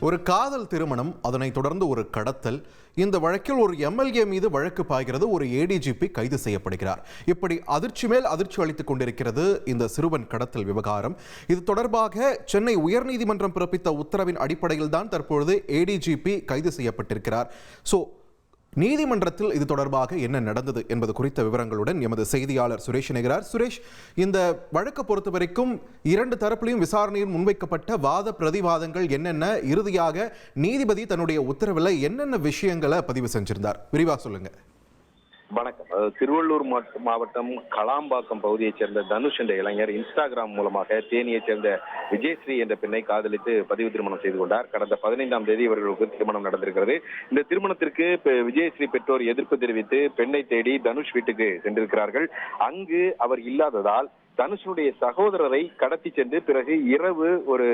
ஒரு காதல் திருமணம், அதனைத் தொடர்ந்து ஒரு கடத்தல். இந்த வழக்கில் ஒரு எம்எல்ஏ மீது வழக்கு பாய்கிறது. ஒரு ஏடிஜிபி கைது செய்யப்படுகிறார். இப்படி அதிர்ச்சி மேல் அதிர்ச்சி அளித்துக் கொண்டிருக்கிறது இந்த சிறுவன் கடத்தல் விவகாரம். இது தொடர்பாக சென்னை உயர்நீதிமன்றம் பிறப்பித்த உத்தரவின் அடிப்படையில் தான் தற்பொழுது ஏடிஜிபி கைது செய்யப்பட்டிருக்கிறார். நீதிமன்றத்தில் இது தொடர்பாக என்ன நடந்தது என்பது குறித்த விவரங்களுடன் எமது செய்தியாளர் சுரேஷ் இணைகிறார். சுரேஷ், இந்த வழக்கை பொறுத்த வரைக்கும் இரண்டு தரப்பிலையும் விசாரணையில் முன்வைக்கப்பட்ட வாத பிரதிவாதங்கள் என்னென்ன, இறுதியாக நீதிபதி தன்னுடைய உத்தரவில் என்னென்ன விஷயங்களை பதிவு செஞ்சிருந்தார், விரிவாக சொல்லுங்க. வணக்கம். திருவள்ளூர் மாவட்டம் கலாம்பாக்கம் பகுதியைச் சேர்ந்த தனுஷ் என்ற இளைஞர் இன்ஸ்டாகிராம் மூலமாக தேனியைச் சேர்ந்த விஜயஸ்ரீ என்ற பெண்ணை காதலித்து பதிவு திருமணம் செய்து கொண்டார். கடந்த 15ஆம் தேதி இவர்களுக்கு திருமணம் நடந்திருக்கிறது. இந்த திருமணத்திற்கு விஜயஸ்ரீ பெற்றோர் எதிர்ப்பு தெரிவித்து பெண்ணை தேடி தனுஷ் வீட்டுக்கு சென்றிருக்கிறார்கள். அங்கு அவர் இல்லாததால் தனுஷனுடைய சகோதரரை கடத்தி சென்று பிறகு இரவு ஒரு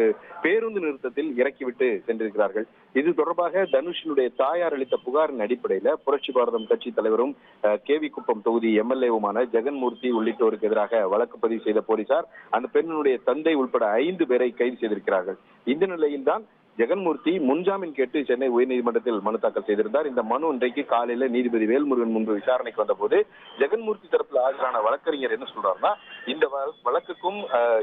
பேருந்து நிறுத்தத்தில் இறக்கிவிட்டு சென்றிருக்கிறார்கள். இது தொடர்பாக தனுஷனுடைய தாயார் அளித்த புகாரின் அடிப்படையில் புரட்சி பாரதம் கட்சி தலைவரும் கேவி குப்பம் தொகுதி எம்எல்ஏவுமான ஜெகன்மூர்த்தி உள்ளிட்டோருக்கு எதிராக வழக்கு பதிவு செய்த போலீசார் அந்த பெண்ணுடைய தந்தை உட்பட 5 பேரை கைது செய்திருக்கிறார்கள். இந்த நிலையில்தான் ஜெகன்மூர்த்தி முன்ஜாமீன் கேட்டு சென்னை உயர்நீதிமன்றத்தில் மனு தாக்கல் செய்திருந்தார். இந்த மனு இன்றைக்கு காலையில நீதிபதி வேல்முருகன் முன்பு விசாரணைக்கு வந்த போது ஜெகன்மூர்த்தி தரப்பில் ஆஜரான வழக்கறிஞர் என்ன சொல்றாருன்னா, இந்த வழக்குக்கும்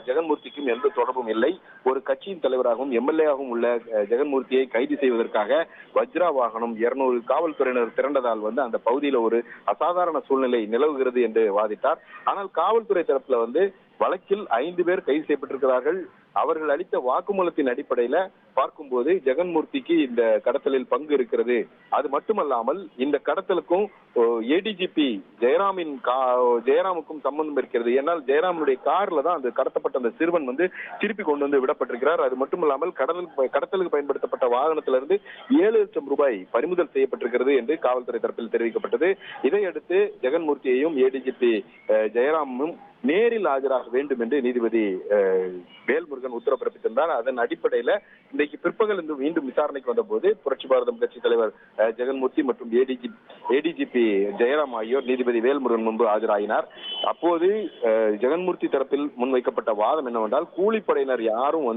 ஜெகன்மூர்த்திக்கும் எந்த தொடர்பும் இல்லை. ஒரு கட்சியின் தலைவராகவும் எம்எல்ஏவாகவும் உள்ள ஜெகன்மூர்த்தியை கைது செய்வதற்காக வஜ்ரா வாகனம் 200 காவல்துறையினர் திரண்டதால் அந்த பகுதியில் ஒரு அசாதாரண சூழ்நிலை நிலவுகிறது என்று வாதிட்டார். ஆனால் காவல்துறை தரப்புல வழக்கில் 5 பேர் கைது செய்யப்பட்டிருக்கிறார்கள். அவர்கள் அளித்த வாக்குமூலத்தின் அடிப்படையில பார்க்கும்போது ஜெகன்மூர்த்திக்கு இந்த கடத்தலில் பங்கு இருக்கிறது. அது மட்டுமல்லாமல் இந்த கடத்தலுக்கும் ஏடிஜிபி ஜெயராமுக்கும் சம்பந்தம் இருக்கிறது. ஏன்னால் ஜெயராமனுடைய கார்ல தான் அந்த கடத்தப்பட்ட அந்த சிறுவன் திருப்பி கொண்டு வந்து விடப்பட்டிருக்கிறார். அது மட்டுமல்லாமல் கடத்தலுக்கு பயன்படுத்தப்பட்ட வாகனத்திலிருந்து 7 லட்சம் ரூபாய் பறிமுதல் செய்யப்பட்டிருக்கிறது என்று காவல்துறை தரப்பில் தெரிவிக்கப்பட்டது. இதையடுத்து ஜெகன்மூர்த்தியையும் ஏடிஜிபி ஜெயராமும் நேரில் ஆஜராக வேண்டும் என்று நீதிபதி வேல்முருகன் உத்தரவு பிறப்பித்திருந்தார். அதன் அடிப்படையில இன்றைக்கு பிற்பகல் மீண்டும் விசாரணைக்கு வந்த போது புரட்சி பாரதம் கட்சி தலைவர் ஜெகன்மூர்த்தி மற்றும் ஏடிஜிபி ஜெயராம் ஆகியோர் நீதிபதி வேல்முருகன் முன்பு ஆஜராகினார். அப்போது ஜெகன்மூர்த்தி தரப்பில் முன்வைக்கப்பட்ட வாதம் என்னவென்றால், கூலிப்படையினர் யாரும்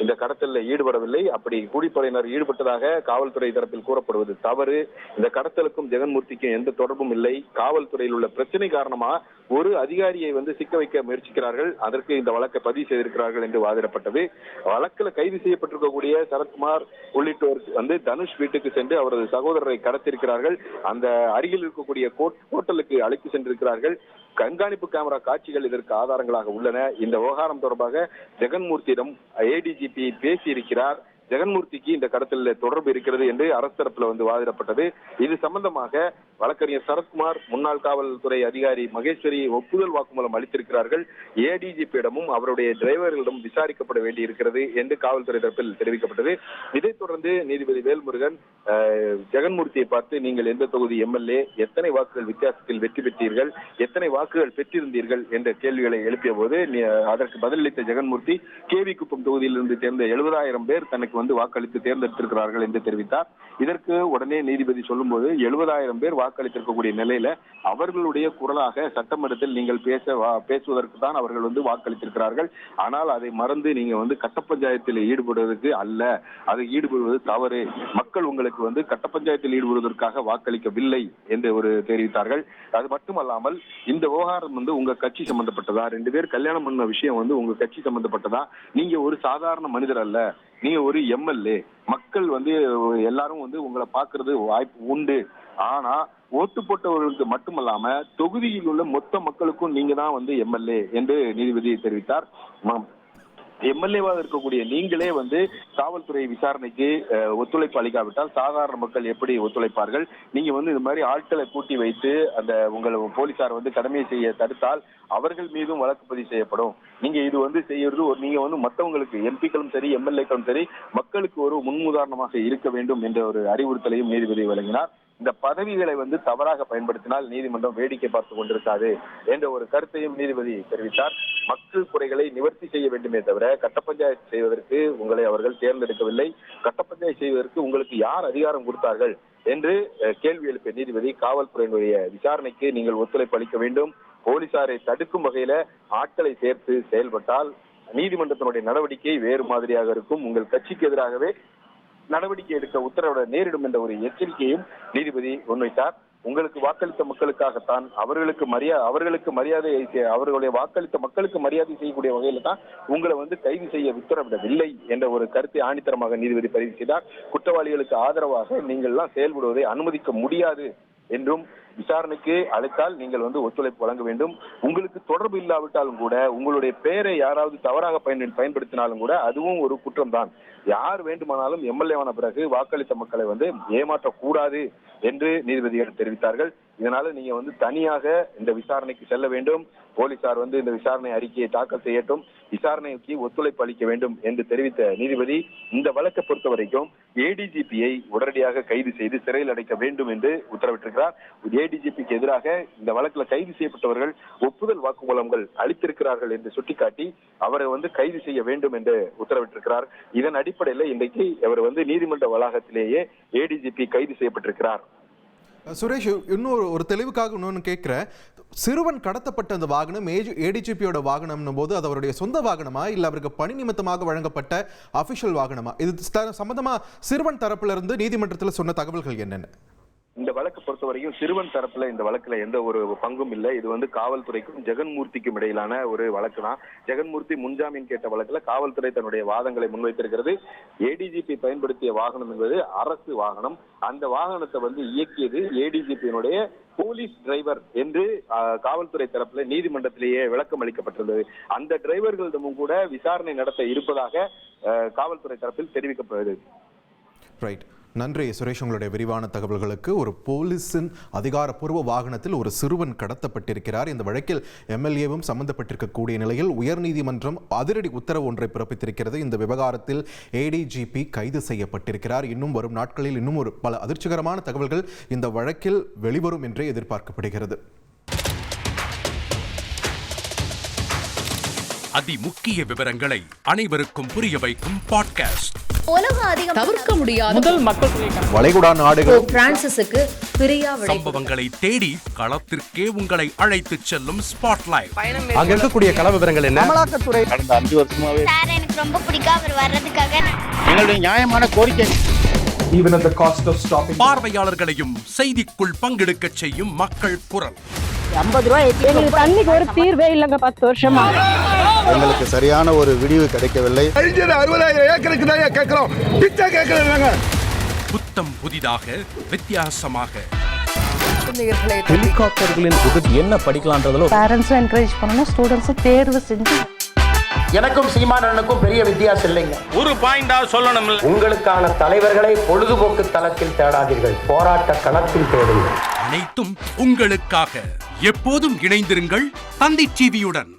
இந்த கடத்தலில் ஈடுபடவில்லை. அப்படி கூலிப்படையினர் ஈடுபட்டதாக காவல்துறை தரப்பில் கூறப்படுவது தவறு. இந்த கடத்தலுக்கும் ஜெகன்மூர்த்திக்கும் எந்த தொடர்பும் இல்லை. காவல்துறையில் உள்ள பிரச்சனை காரணமா ஒரு அதிகாரியை சிக்க வைக்க முயற்சிக்கிறார்கள். அதற்கு இந்த வழக்கை பதிவு செய்திருக்கிறார்கள் என்று வாதிடப்பட்டது. வழக்கில் கைது செய்யப்பட்டிருக்கக்கூடிய சரத்குமார் உள்ளிட்டோர் தனுஷ் வீட்டுக்கு சென்று அவரது சகோதரரை கடத்திருக்கிறார்கள். அந்த அருகில் இருக்கக்கூடிய ஹோட்டலுக்கு அழைத்து சென்றிருக்கிறார்கள். கண்காணிப்பு கேமரா காட்சிகள் இதற்கு ஆதாரங்களாக உள்ளன. இந்த விவகாரம் தொடர்பாக ஜெகன்மூர்த்தியிடம் ஏடிஜிபி பேசியிருக்கிறார். ஜெகன்மூர்த்திக்கு இந்த கடத்தலில் தொடர்பு இருக்கிறது என்று அரசு தரப்புல வாதிடப்பட்டது. இது சம்பந்தமாக வழக்கறிஞர் சரத்குமார், முன்னாள் காவல்துறை அதிகாரி மகேஸ்வரி ஒப்புதல் வாக்குமூலம் அளித்திருக்கிறார்கள். ஏடிஜிபியிடமும் அவருடைய டிரைவர்களிடம் விசாரிக்கப்பட வேண்டி இருக்கிறது என்று காவல்துறை தரப்பில் தெரிவிக்கப்பட்டது. இதைத் தொடர்ந்து நீதிபதி வேல்முருகன் ஜெகன்மூர்த்தியை பார்த்து, நீங்கள் எந்த தொகுதி எம்எல்ஏ, எத்தனை வாக்குகள் வித்தியாசத்தில் வெற்றி பெற்றீர்கள், எத்தனை வாக்குகள் பெற்றிருந்தீர்கள் என்ற கேள்விகளை எழுப்பிய போது அதற்கு பதிலளித்த ஜெகன்மூர்த்தி, கேவி குப்பம் தொகுதியிலிருந்து சேர்ந்த 70,000 பேர் தனக்கு வாக்களித்து தேர்ந்தெடுத்திருக்கிறார்கள் என்று தெரிவித்தார். இதற்கு உடனே நீதிபதி சொல்லும்போது, 70,000 பேர் வாக்களித்திருக்கக்கூடிய நிலையில அவர்களுடைய குரலாக சட்டமன்றத்தில் நீங்கள் பேசுவதற்கு தான் அவர்கள் வாக்களித்திருக்கிறார்கள். ஆனால் அதை மறந்து நீங்க கட்ட பஞ்சாயத்தில் ஈடுபடுவதற்கு அல்ல, அதை ஈடுபடுவது தவறு. மக்கள் உங்களுக்கு கட்ட பஞ்சாயத்தில் ஈடுபடுவதற்காக வாக்களிக்கவில்லை என்று தெரிவித்தார்கள். அது மட்டுமல்லாமல் இந்த விவகாரம் உங்க கட்சி சம்பந்தப்பட்டதா, 2 பேர் கல்யாணம் பண்ண விஷயம் உங்க கட்சி சம்பந்தப்பட்டதா, நீங்க ஒரு சாதாரண மனிதர் அல்ல, நீங்க ஒரு எம்எல்ஏ. மக்கள் எல்லாரும் உங்களை பாக்குறது வாய்ப்பு உண்டு. ஆனா ஓட்டு போட்டவர்களுக்கு மட்டுமல்லாம தொகுதியில் உள்ள மொத்த மக்களுக்கும் நீங்க தான் எம்எல்ஏ என்று நீதிபதி தெரிவித்தார். எம்எல்ஏவாக இருக்கக்கூடிய நீங்களே காவல்துறை விசாரணைக்கு ஒத்துழைப்பு அளிக்காவிட்டால் சாதாரண மக்கள் எப்படி ஒத்துழைப்பார்கள்? நீங்க இந்த மாதிரி ஆட்களை கூட்டி வைத்து அந்த உங்கள் போலீசார் கடமையை செய்ய தடுத்தால் அவர்கள் மீதும் வழக்கு பதிவு செய்யப்படும். நீங்க இது செய்யறது நீங்க மற்றவங்களுக்கு, எம்பிக்களும் சரி எம்எல்ஏக்களும் சரி, மக்களுக்கு ஒரு முன்னுதாரணமாக இருக்க வேண்டும் என்ற ஒரு அறிவுறுத்தலையும் நீதிபதி வழங்கினார். இந்த பதவிகளை தவறாக பயன்படுத்தினால் நீதிமன்றம் வேடிக்கை பார்த்து கொண்டிருக்காது என்ற ஒரு கருத்தையும் நீதிபதி தெரிவித்தார். மக்கள் குறைகளை நிவர்த்தி செய்ய வேண்டுமே தவிர கட்ட பஞ்சாயத்து செய்வதற்கு உங்களை அவர்கள் தேர்ந்தெடுக்கவில்லை. கட்ட பஞ்சாயத்து செய்வதற்கு உங்களுக்கு யார் அதிகாரம் கொடுத்தார்கள் என்று கேள்வி எழுப்பிய நீதிபதி, காவல்துறையினுடைய விசாரணைக்கு நீங்கள் ஒத்துழைப்பு அளிக்க வேண்டும். போலீசாரை தடுக்கும் வகையில ஆட்களை சேர்த்து செயல்பட்டால் நீதிமன்றத்தினுடைய நடவடிக்கை வேறு மாதிரியாக இருக்கும். உங்கள் கட்சிக்கு எதிராகவே நடவடிக்கை எடுக்க உத்தரவிட நேரிடும் என்ற ஒரு எச்சரிக்கையும் நீதிபதி முன்வைத்தார். உங்களுக்கு வாக்களித்த மக்களுக்காகத்தான், அவர்களுடைய வாக்களித்த மக்களுக்கு மரியாதை செய்யக்கூடிய வகையில தான் உங்களை கைது செய்ய உத்தரவிடவில்லை என்ற ஒரு கருத்தை ஆணித்தரமாக நீதிபதி பதிவு செய்தார். குற்றவாளிகளுக்கு ஆதரவாக நீங்கள் எல்லாம் செயல்படுவதை அனுமதிக்க முடியாது என்றும், விசாரணைக்கு அழைத்தால் நீங்கள் ஒத்துழைப்பு வழங்க வேண்டும். உங்களுக்கு தொடர்பு இல்லாவிட்டாலும் கூட, உங்களுடைய பெயரை யாராவது தவறாக பயன்படுத்தினாலும் கூட அதுவும் ஒரு குற்றம் தான். யார் வேண்டுமானாலும் எம்எல்ஏ ஆன பிறகு வாக்களித்த மக்களை ஏமாற்றக்கூடாது என்று நீதிபதிகள் தெரிவித்தார்கள். இதனால நீங்க தனியாக இந்த விசாரணைக்கு செல்ல வேண்டும். போலீசார் இந்த விசாரணை அறிக்கையை தாக்கல் செய்யட்டும், விசாரணைக்கு ஒத்துழைப்பு அளிக்க வேண்டும் என்று தெரிவித்த நீதிபதி இந்த வழக்கை பொறுத்த வரைக்கும் ஏடிஜிபியை உடனடியாக கைது செய்து சிறையில் அடைக்க வேண்டும் என்று உத்தரவிட்டிருக்கிறார். ஏடிஜிபிக்கு எதிராக இந்த வழக்கில் கைது செய்யப்பட்டவர்கள் ஒப்புதல் வாக்குமூலங்கள் அளித்திருக்கிறார்கள் என்று சுட்டிக்காட்டி அவரை கைது செய்ய வேண்டும் என்று உத்தரவிட்டிருக்கிறார். இதன் அடிப்படையில் இன்றைக்கு அவர் நீதிமன்ற வளாகத்திலேயே ஏடிஜிபி கைது செய்யப்பட்டிருக்கிறார். சுரேஷ், இன்னொரு ஒரு தெளிவுக்காக இன்னொன்று கேட்கிறேன். சிறுவன் கடத்தப்பட்ட அந்த வாகனம் ஏடிஜிபியோட வாகனம் போது அது அவருடைய சொந்த வாகனமா இல்ல அவருக்கு பணி நிமித்தமாக வழங்கப்பட்ட அபிஷியல் வாகனமா? இது சம்பந்தமா சிறுவன் தரப்புல இருந்து நீதிமன்றத்தில் சொன்ன தகவல்கள் என்னென்ன? இந்த வழக்கு பொறுத்தவரைக்கும் சிறுவன் தரப்புல இந்த வழக்குல எந்த ஒரு பங்கும் இல்லை. இது காவல்துறைக்கும் ஜெகன்மூர்த்திக்கும் இடையிலான ஒரு வழக்கு தான். ஜெகன்மூர்த்தி முன்ஜாமீன் கேட்ட வழக்குல காவல்துறை தன்னுடைய வாதங்களை முன்வைத்திருக்கிறது. ஏடிஜிபி பயன்படுத்திய வாகனம் என்பது அரசு வாகனம். அந்த வாகனத்தை இயக்கியது ஏடிஜிபியினுடைய போலீஸ் டிரைவர் என்று காவல்துறை தரப்புல நீதிமன்றத்திலேயே விளக்கம் அளிக்கப்பட்டிருந்தது. அந்த டிரைவர்களிடமும் கூட விசாரணை நடத்த இருப்பதாக காவல்துறை தரப்பில் தெரிவிக்கப்படுகிறது. ரைட், நன்றி சுரேஷ், உங்களுடைய விரிவான தகவல்களுக்கு. ஒரு போலீஸின் அதிகாரப்பூர்வ வாகனத்தில் ஒரு சிறுவன் கடத்தப்பட்டிருக்கிறார். இந்த வழக்கில் எம்எல்ஏவும் சம்பந்தப்பட்டிருக்கக்கூடிய நிலையில் உயர்நீதிமன்றம் அதிரடி உத்தரவு ஒன்றை பிறப்பித்திருக்கிறது. இந்த விவகாரத்தில் ஏடிஜிபி கைது செய்யப்பட்டிருக்கிறார். இன்னும் வரும் நாட்களில் இன்னும் பல அதிர்ச்சிகரமான தகவல்கள் இந்த வழக்கில் வெளிவரும் என்றே எதிர்பார்க்கப்படுகிறது. அதிமுக்கிய விவரங்களை அனைவருக்கும் புரிய வைக்கும் பாட்காஸ்ட். தவிர்க்க முடியாத முதல் மக்கள் வளைகுடா நாடுகள் பிரான்சிஸுக்கு பிரியா சம்பவங்களை தேடி களத்திற்கே உங்களை அழைத்து செல்லும் ஸ்பாட்லைட். அங்க இருக்கக்கூடிய கள விவரங்கள் என்ன? அமலாக்கத்துறை கடந்த 5 வருஷமாவே சார் எனக்கு ரொம்ப பிடிக்கும் அவர் வர்றதுக்காக. எங்களுடைய நியாயமான கோரிக்கை. Even at the cost of stopping. பார்வையாளர்களையும் செய்திக்குள் பங்கெடுக்க செய்யும் மக்கள் குரல். 50 ரூபாய் எங்களுக்கு தண்ணிக்கு ஒரு தீர்வே இல்லங்க 10 வருஷமா. எங்களுக்கு சரியான ஒரு விடிவு கிடைக்கவில்லை. 60,000 ஏக்கருக்கு தான் கேட்கிறோம். பிச்சை கேட்கறாங்க. புத்தம் புதிதாக வித்தியாசமாக ஹெலிகாப்டர்களின் உதவி என்ன படிக்கலாம்ன்றதுல பேரண்ட்ஸும் என்கரேஜ் பண்ணணும், ஸ்டூடெண்ட்ஸும் தேர்வு செஞ்சு. எனக்கும் சீமானனுக்கும் பெரிய வித்தியாசம் இல்லைங்க. ஒரு பாயிண்டா சொல்லணும். உங்களுக்கான தலைவர்களை பொழுதுபோக்கு தளத்தில் தேடாதீர்கள், போராட்ட களத்தில் தேடுங்கள். அனைத்தும் உங்களுக்காக. எப்போதும் இணைந்திருங்கள் தந்தி டிவியுடன்.